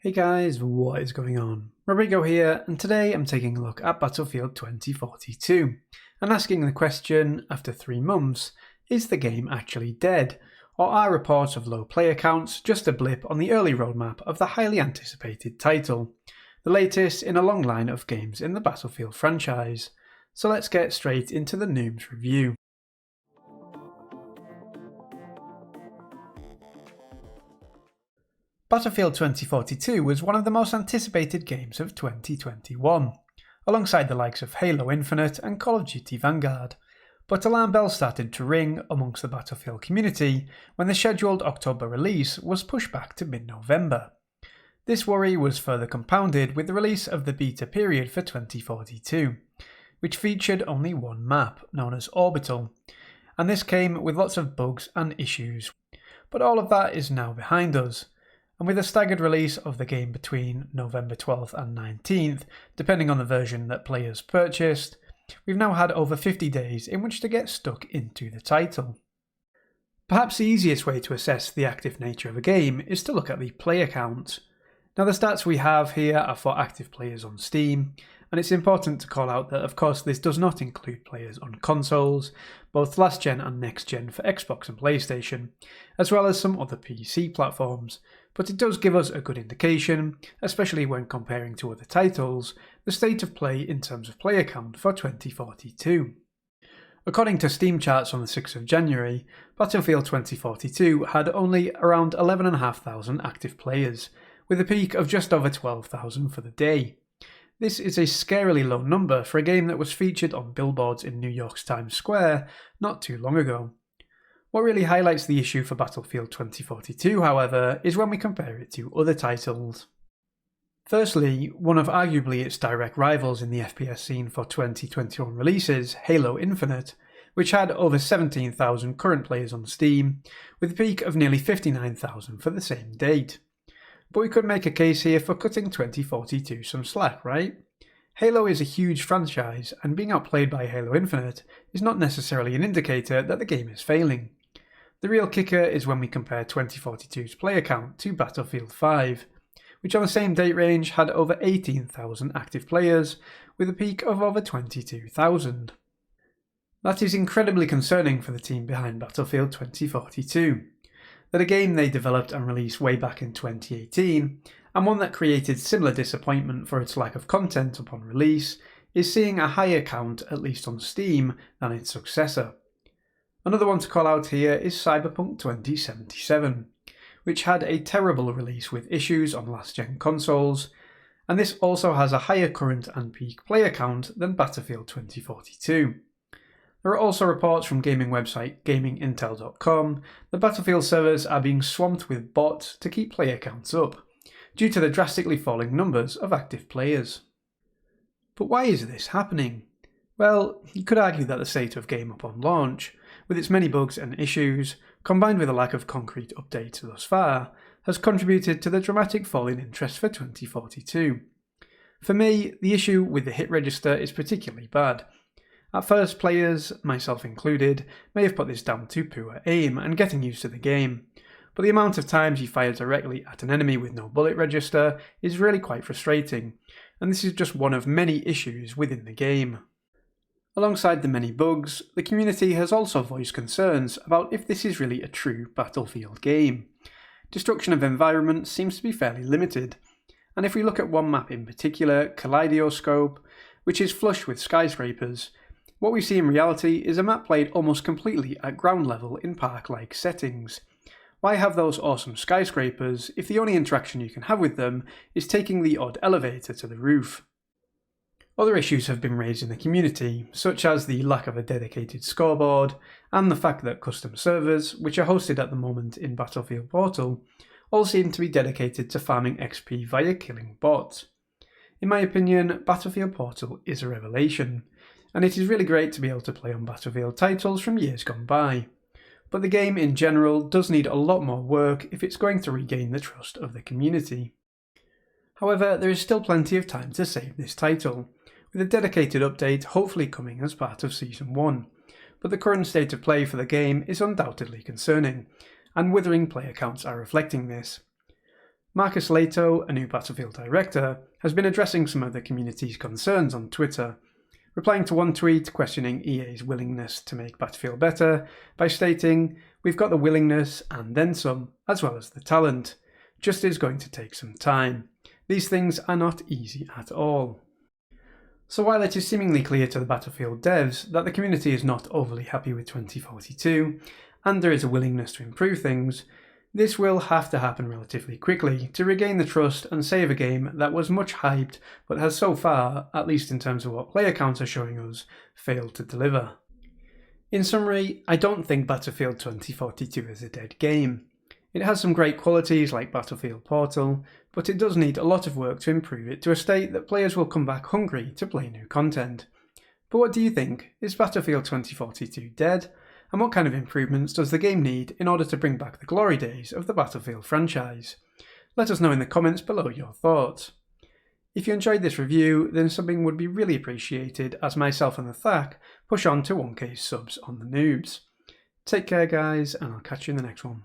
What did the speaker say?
Hey guys, what is going on? Robrigo here, and today I'm taking a look at Battlefield 2042 and asking the question, after 3 months, is the game actually dead? Or are reports of low player counts just a blip on the early roadmap of the highly anticipated title? The latest in a long line of games in the Battlefield franchise. So let's get straight into the Noobs Review. Battlefield 2042 was one of the most anticipated games of 2021, alongside the likes of Halo Infinite and Call of Duty Vanguard, but alarm bells started to ring amongst the Battlefield community when the scheduled October release was pushed back to mid-November. This worry was further compounded with the release of the beta period for 2042, which featured only one map, known as Orbital, and this came with lots of bugs and issues. But all of that is now behind us. And with a staggered release of the game between November 12th and 19th, depending on the version that players purchased, we've now had over 50 days in which to get stuck into the title. Perhaps the easiest way to assess the active nature of a game is to look at the player count. Now the stats we have here are for active players on Steam, and it's important to call out that of course this does not include players on consoles, both last gen and next gen for Xbox and PlayStation, as well as some other PC platforms, but it does give us a good indication, especially when comparing to other titles, the state of play in terms of player count for 2042. According to Steam charts on the 6th of January, Battlefield 2042 had only around 11,500 active players, with a peak of just over 12,000 for the day. This is a scarily low number for a game that was featured on billboards in New York's Times Square not too long ago. What really highlights the issue for Battlefield 2042, however, is when we compare it to other titles. Firstly, one of arguably its direct rivals in the FPS scene for 2021 releases, Halo Infinite, which had over 17,000 current players on Steam, with a peak of nearly 59,000 for the same date. But we could make a case here for cutting 2042 some slack, right? Halo is a huge franchise, and being outplayed by Halo Infinite is not necessarily an indicator that the game is failing. The real kicker is when we compare 2042's player count to Battlefield 5, which on the same date range had over 18,000 active players, with a peak of over 22,000. That is incredibly concerning for the team behind Battlefield 2042. That a game they developed and released way back in 2018, and one that created similar disappointment for its lack of content upon release, is seeing a higher count, at least on Steam, than its successor. Another one to call out here is Cyberpunk 2077, which had a terrible release with issues on last-gen consoles, and this also has a higher current and peak player count than Battlefield 2042. There are also reports from gaming website GamingIntel.com that Battlefield servers are being swamped with bots to keep player counts up, due to the drastically falling numbers of active players. But why is this happening? Well, you could argue that the state of game upon launch, with its many bugs and issues, combined with a lack of concrete updates thus far, has contributed to the dramatic fall in interest for 2042. For me, the issue with the hit register is particularly bad. At first, players, myself included, may have put this down to poor aim and getting used to the game, but the amount of times you fire directly at an enemy with no bullet register is really quite frustrating, and this is just one of many issues within the game. Alongside the many bugs, the community has also voiced concerns about if this is really a true Battlefield game. Destruction of environments seems to be fairly limited, and if we look at one map in particular, Kaleidoscope, which is flush with skyscrapers, what we see in reality is a map played almost completely at ground level in park-like settings. Why have those awesome skyscrapers if the only interaction you can have with them is taking the odd elevator to the roof? Other issues have been raised in the community, such as the lack of a dedicated scoreboard, and the fact that custom servers, which are hosted at the moment in Battlefield Portal, all seem to be dedicated to farming XP via killing bots. In my opinion, Battlefield Portal is a revelation, and it is really great to be able to play on Battlefield titles from years gone by. But the game in general does need a lot more work if it's going to regain the trust of the community. However, there is still plenty of time to save this title, with a dedicated update hopefully coming as part of Season 1, but the current state of play for the game is undoubtedly concerning, and withering player counts are reflecting this. Marcus Leto, a new Battlefield director, has been addressing some of the community's concerns on Twitter, replying to one tweet questioning EA's willingness to make Battlefield better by stating, "We've got the willingness and then some, as well as the talent. Just is going to take some time. These things are not easy at all." So while it is seemingly clear to the Battlefield devs that the community is not overly happy with 2042, and there is a willingness to improve things, this will have to happen relatively quickly to regain the trust and save a game that was much hyped but has so far, at least in terms of what player counts are showing us, failed to deliver. In summary, I don't think Battlefield 2042 is a dead game. It has some great qualities like Battlefield Portal, but it does need a lot of work to improve it to a state that players will come back hungry to play new content. But what do you think? Is Battlefield 2042 dead? And what kind of improvements does the game need in order to bring back the glory days of the Battlefield franchise? Let us know in the comments below your thoughts. If you enjoyed this review, then something would be really appreciated as myself and the THAC push on to 1k subs on the Noobs. Take care guys, and I'll catch you in the next one.